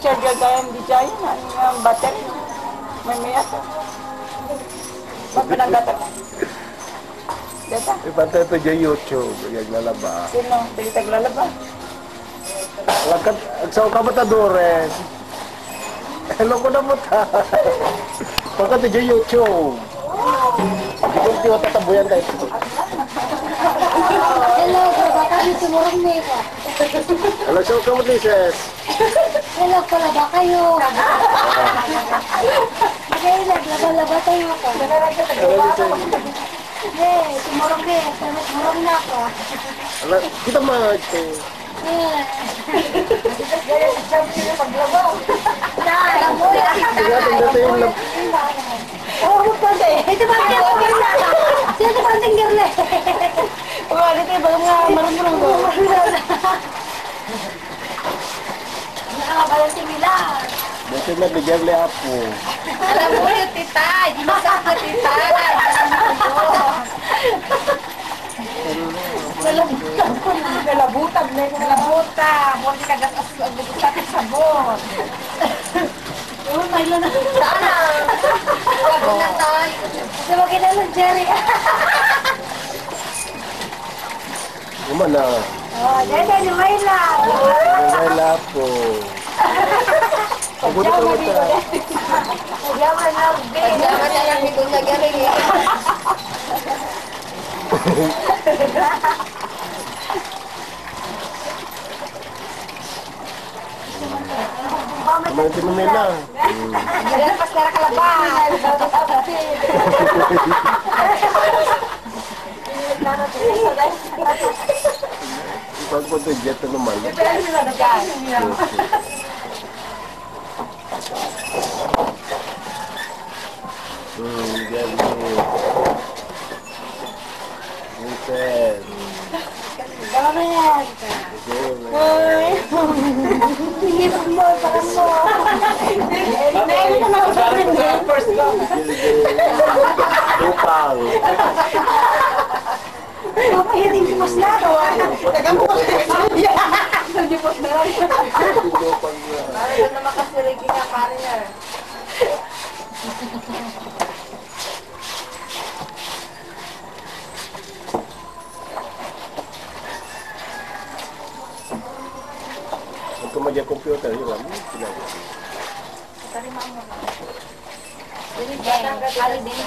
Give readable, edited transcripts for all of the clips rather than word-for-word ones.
charger kayang di dyan, ang battery. May mayat. Ba't pinagdatak? Data? Ipantay ito dyan YouTube. Naglalaba. Sino? Pili taglalaba? Agsaw ka matadores. Hello ko na mo ta. Pagkat ito dyan YouTube. Siguro tiyo tatabuyan tayo. Hello, baka dito murang neva. Hello, show ka mo, Lises. Hello, pala ba kayo? Okay, naglaba-laba tayo ka. Hey, tumurong ke, tumurong na ka. Hello, kita mag-ate. Alam mo, Tingnan dito yung lab... oh, magpante. Ito ba ang tingger na? Sino ito ba ang tingger na? Oo, dito yung bagang nga marunong ko. Nakakabalang similar. Dito na bigyan le apo. Alam mo yung tita, hindi masarap na tita. Nalabutag na yung nalabutag. Huwag nagagas ang bubutat ng sabon. Oh, may lang na. Saan na? Wag na tayo. Sabagin na lang, Jerry. Uma na. Oh, dede, may lang. May lapo. Pabuti ka mo ta. Pagyaman lang, babe. Pagyaman na lang ito na galing eh. Kumain mo nila. Ayan, pas na kalaban. Ipag po ito, jet na naman. Galing. Vincent. Gaman. Hindi mo, parang mo. Meron na ako sa first ko. Upang. Papahiring si Maslado. Tagang po kasi. Hindi po na lang. Upang na. Parang naman kasi Ricky na pare niya. Kung magya-computer, yun lang. Sinabi. Ali din.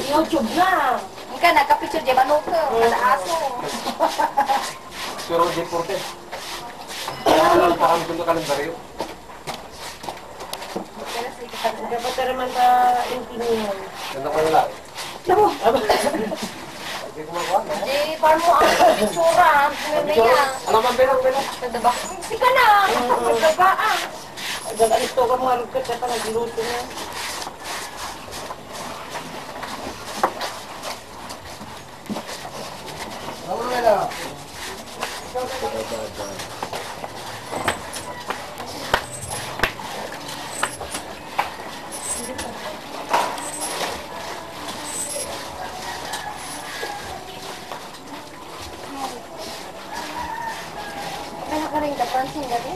YouTube na. Ika, nagka-picture di ba no ko? Kada aso. Pero deporte. Kaya parang doon ka kalendaryo. Dapat naman sa intinyon. Ganda ko nila. Hindi ko magawa. Di, parang mo ang pictura. Ano niya? Ano man bilang? Kada ba? Sika na. Magkabaan. Alis to ka mga rugkat at nagluto na. Ano man nila? Kaya ka rin kapansin gabi?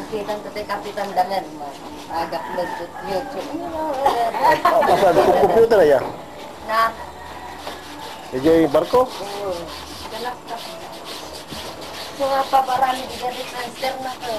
Nakita ko tayo kapitan dangan mo. Agap nag-YouTube. Pasal ko computer ya. Na, Medyo yung barko. galak ka. Mga paparami di gabi transfer na ko.